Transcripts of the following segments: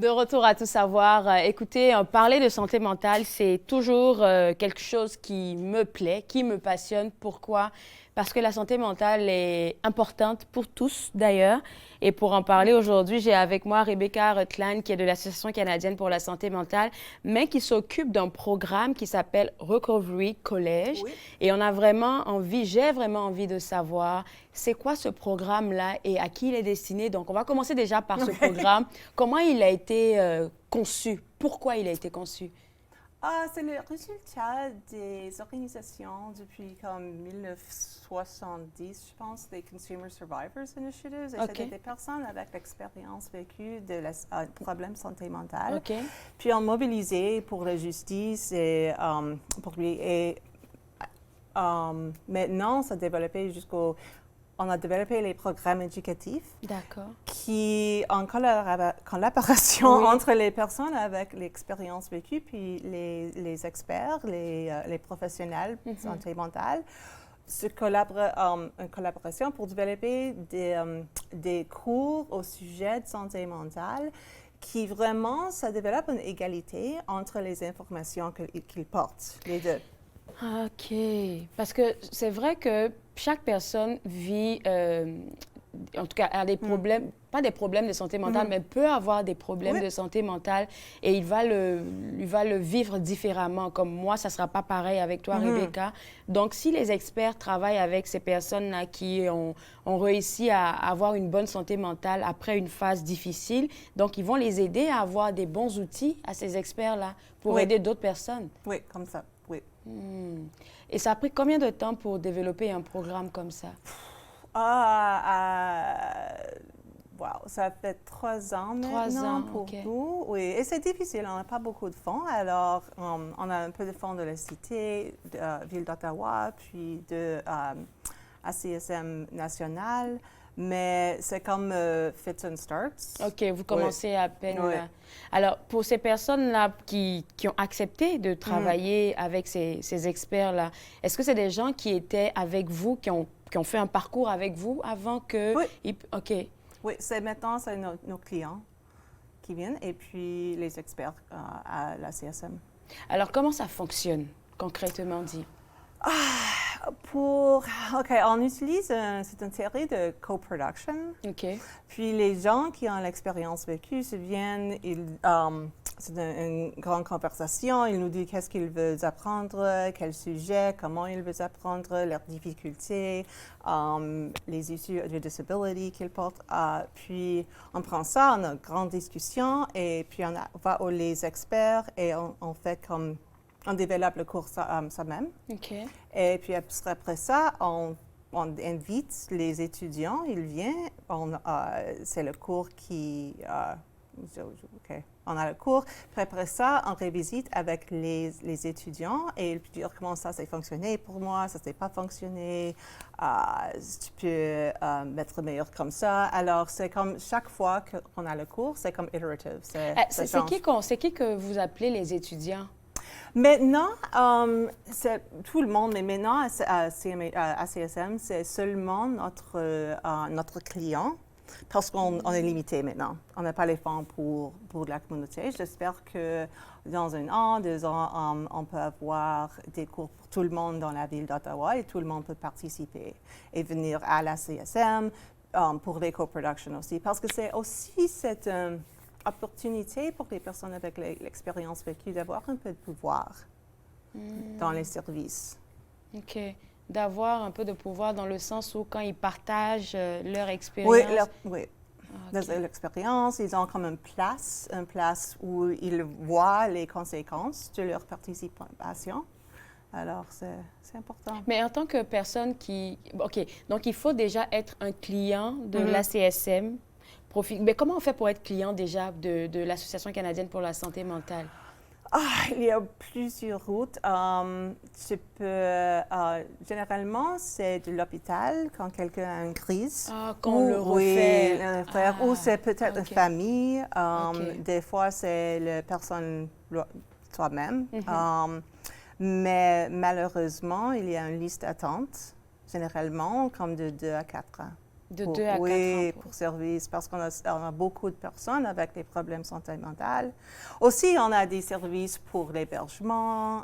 De retour à Tout savoir. Écoutez, parler de santé mentale, c'est toujours quelque chose qui me plaît, qui me passionne. Pourquoi? Parce que la santé mentale est importante pour tous, d'ailleurs. Et pour en parler aujourd'hui, j'ai avec moi Rebecca Rutland, qui est de l'Association canadienne pour la santé mentale, mais qui s'occupe d'un programme qui s'appelle Recovery College. Oui. Et on a vraiment envie, j'ai vraiment envie de savoir c'est quoi ce programme-là et à qui il est destiné. Donc, on va commencer déjà par ce programme. Comment il a été conçu? Pourquoi il a été conçu? C'est le résultat des organisations depuis comme 1970, je pense, des Consumer Survivors Initiatives. Et c'était des personnes avec l'expérience vécue de problèmes de santé mentale. Puis on mobilisé pour la justice et pour lui. Et maintenant, ça a développé on a développé les programmes éducatifs qui, en collaboration entre les personnes avec l'expérience vécue, puis les experts, les professionnels de santé mentale, se collaborent en collaboration pour développer des cours au sujet de santé mentale qui vraiment, ça développe une égalité entre les informations qu'ils portent, les deux. OK. Parce que c'est vrai que chaque personne vit, en tout cas, a des problèmes, pas des problèmes de santé mentale, mais peut avoir des problèmes de santé mentale et il va le vivre différemment. Comme moi, ça ne sera pas pareil avec toi, Rebecca. Donc, si les experts travaillent avec ces personnes-là qui ont réussi à avoir une bonne santé mentale après une phase difficile, donc ils vont les aider à avoir des bons outils à ces experts-là pour aider d'autres personnes. Oui, comme ça. Oui. Et ça a pris combien de temps pour développer un programme comme ça? Wow, ça fait 3 ans maintenant 3 ans, pour nous. Oui, et c'est difficile, on n'a pas beaucoup de fonds. Alors, on a un peu de fonds de la Cité, de la Ville d'Ottawa, puis de ACSM national. Mais c'est comme Fits and Starts. OK, vous commencez à peine là. Alors, pour ces personnes-là qui ont accepté de travailler avec ces experts-là, est-ce que c'est des gens qui étaient avec vous, qui ont fait un parcours avec vous avant que... Oui. OK. Oui, maintenant, c'est nos clients qui viennent et puis les experts à la CSM. Alors, comment ça fonctionne, concrètement dit? On utilise, c'est une série de co-production. OK. Puis les gens qui ont l'expérience vécue se viennent, c'est une grande conversation, ils nous disent qu'est-ce qu'ils veulent apprendre, quel sujet, comment ils veulent apprendre, leurs difficultés, les issues de disability qu'ils portent. Puis on prend ça, on a une grande discussion et puis on va aux les experts et on fait comme... On développe le cours soi-même. OK. Et puis après ça, on invite les étudiants, ils viennent. C'est le cours qui... On a le cours. Puis après ça, on revisite avec les étudiants et ils peuvent dire comment ça s'est fonctionné pour moi, ça s'est pas fonctionné, tu peux mettre meilleur comme ça. Alors, c'est comme chaque fois qu'on a le cours, c'est comme iterative. C'est qui que vous appelez les étudiants? Maintenant, c'est tout le monde, mais maintenant, à CSM, c'est seulement notre client, parce qu'on est limité maintenant. On n'a pas les fonds pour la communauté. J'espère que dans 1 an, 2 ans, on peut avoir des cours pour tout le monde dans la ville d'Ottawa et tout le monde peut participer et venir à la CSM pour les co-productions aussi, parce que c'est aussi cette... opportunité pour les personnes avec l'expérience vécue d'avoir un peu de pouvoir dans les services. OK. D'avoir un peu de pouvoir dans le sens où quand ils partagent leur expérience... Oui. L'expérience, ils ont comme une place où ils voient les conséquences de leur participation. Alors, c'est important. Mais en tant que personne qui... OK. Donc, il faut déjà être un client de l'ACSM. Mais comment on fait pour être client déjà de l'Association canadienne pour la santé mentale? Il y a plusieurs routes. Généralement, c'est de l'hôpital quand quelqu'un a une crise. Qu'on le refait. Ou c'est peut-être une famille. Des fois, c'est la personne toi-même. Mais malheureusement, il y a une liste d'attente, généralement, comme de 2 à 4 ans. De 2 à 4 ans. Pour service, parce qu'on a beaucoup de personnes avec des problèmes de santé mentale. Aussi, on a des services pour l'hébergement,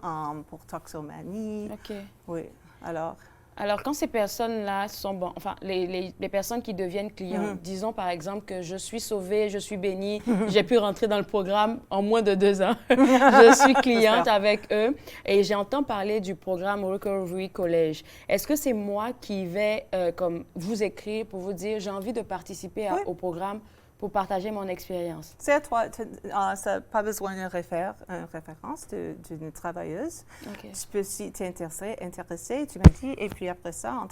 pour toxomanie. OK. Oui, alors... Alors, quand ces personnes-là sont bon, enfin, les personnes qui deviennent clients, disons par exemple que je suis sauvée, je suis bénie, j'ai pu rentrer dans le programme en moins de 2 ans. Je suis cliente avec eux et j'entends parler du programme Recovery College. Est-ce que c'est moi qui vais comme vous écrire pour vous dire j'ai envie de participer au programme pour partager mon expérience? C'est à toi. Tu n'as pas besoin d'une référence d'une travailleuse. Okay. Tu peux, si tu es intéressé, tu m'as dit, et puis après ça,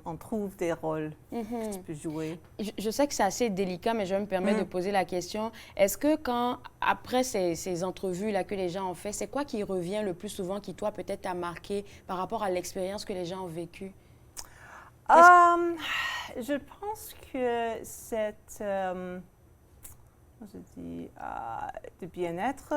on trouve des rôles que tu peux jouer. Je sais que c'est assez délicat, mais je me permets de poser la question. Est-ce que après ces entrevues-là que les gens ont fait, c'est quoi qui revient le plus souvent qui, toi, peut-être t'a marqué par rapport à l'expérience que les gens ont vécue? Je pense que cette, de bien-être,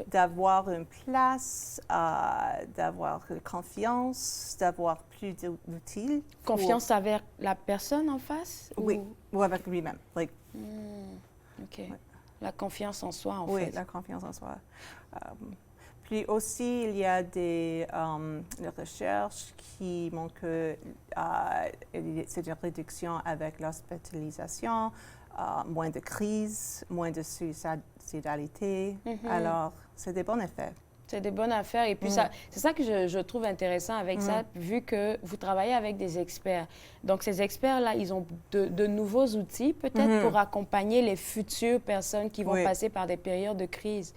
d'avoir une place, d'avoir confiance, d'avoir plus d'outils. Confiance avec la personne en face? Oui, ou avec lui-même. Like, OK. Ouais. La confiance en soi, en fait. Oui, la confiance en soi. Puis aussi, il y a des recherches qui montrent que c'est une réduction avec l'hospitalisation, moins de crises, moins de suicidalité. Alors, c'est des bons effets. C'est des bonnes affaires. Et puis, c'est ça que je trouve intéressant avec ça, vu que vous travaillez avec des experts. Donc, ces experts-là, ils ont de nouveaux outils, peut-être, pour accompagner les futures personnes qui vont passer par des périodes de crise.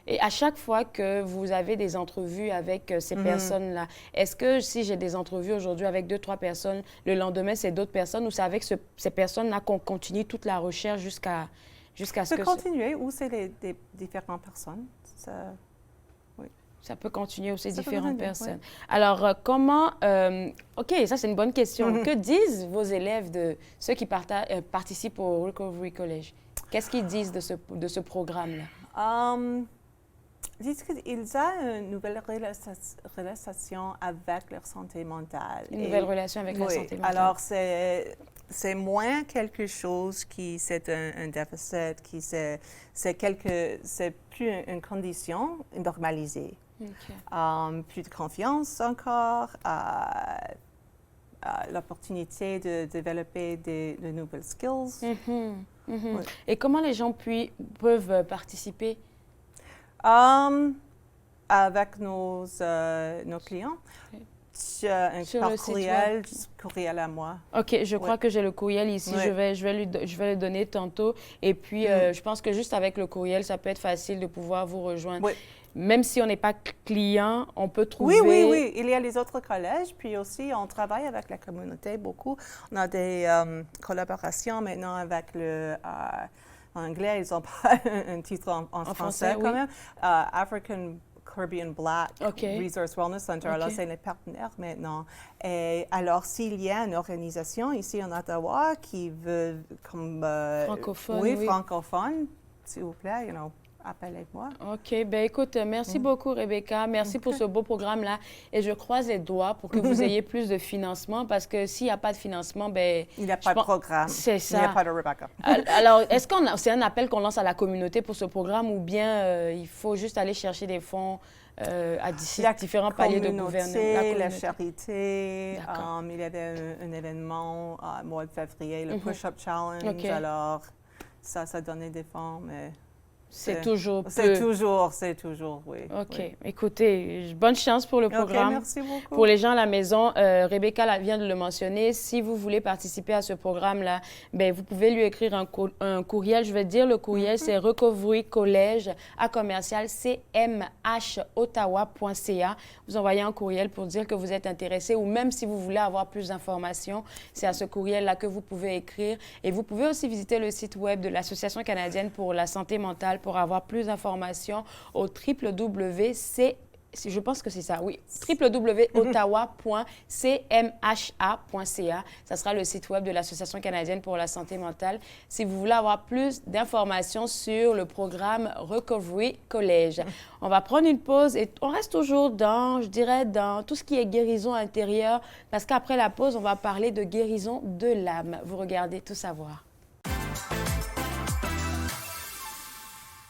Et à chaque fois que vous avez des entrevues avec ces personnes-là, est-ce que si j'ai des entrevues aujourd'hui avec 2-3 personnes, le lendemain, c'est d'autres personnes, ou c'est avec ces personnes-là qu'on continue toute la recherche jusqu'à ce que... Ça peut continuer, ou c'est des différentes personnes. Ça peut continuer aussi différentes personnes. Oui. Alors, comment... OK, ça, c'est une bonne question. Que disent vos élèves de ceux qui participent au Recovery College? Qu'est-ce qu'ils disent de ce programme-là? Ils disent qu'ils ont une nouvelle relation avec leur santé mentale. Une nouvelle relation avec la santé mentale. Alors, c'est moins quelque chose qui, c'est un déficit, qui c'est plus une condition normalisée. Okay. Plus de confiance encore, l'opportunité de développer de nouvelles skills. Oui. Et comment les gens peuvent participer? Avec nos clients. Tu as un courriel à moi. OK, je crois que j'ai le courriel ici. Je vais le donner tantôt. Et puis, je pense que juste avec le courriel, ça peut être facile de pouvoir vous rejoindre. Même si on n'est pas client, on peut trouver... Oui. Il y a les autres collèges, puis aussi, on travaille avec la communauté beaucoup. On a des collaborations maintenant avec en anglais, ils n'ont pas un titre en français quand même. African Caribbean Black Resource Wellness Center. Alors, c'est les partenaires maintenant. Et alors, s'il y a une organisation ici en Ottawa qui veut comme... francophone. Francophone, s'il vous plaît, appelez-moi. OK. Bien, écoute, merci beaucoup, Rebecca. Merci pour ce beau programme-là. Et je croise les doigts pour que vous ayez plus de financement, parce que s'il n'y a pas de financement, bien... Il n'y a pas de programme. C'est ça. Il n'y a pas de Rebecca. Alors, est-ce que c'est un appel qu'on lance à la communauté pour ce programme, ou bien il faut juste aller chercher des fonds à différents paliers de gouvernement? La charité. Il y avait un événement au mois de février, le Push-Up Challenge. Alors, ça donnait des fonds, mais... C'est toujours oui. OK. Écoutez, bonne chance pour le programme. Merci beaucoup. Pour les gens à la maison, Rebecca vient de le mentionner. Si vous voulez participer à ce programme-là, bien, vous pouvez lui écrire un courriel. Je vais dire le courriel, c'est recoverycollege@cmhottawa.ca. Vous envoyez un courriel pour dire que vous êtes intéressé, ou même si vous voulez avoir plus d'informations, c'est à ce courriel-là que vous pouvez écrire. Et vous pouvez aussi visiter le site web de l'Association canadienne pour la santé mentale pour avoir plus d'informations au www.cmhottawa.ca. je pense que c'est ça, oui. www.ottawa.cmha.ca. Ça sera le site web de l'Association canadienne pour la santé mentale. Si vous voulez avoir plus d'informations sur le programme Recovery College. On va prendre une pause et on reste toujours dans, je dirais, dans tout ce qui est guérison intérieure, parce qu'après la pause, on va parler de guérison de l'âme. Vous regardez Tout savoir.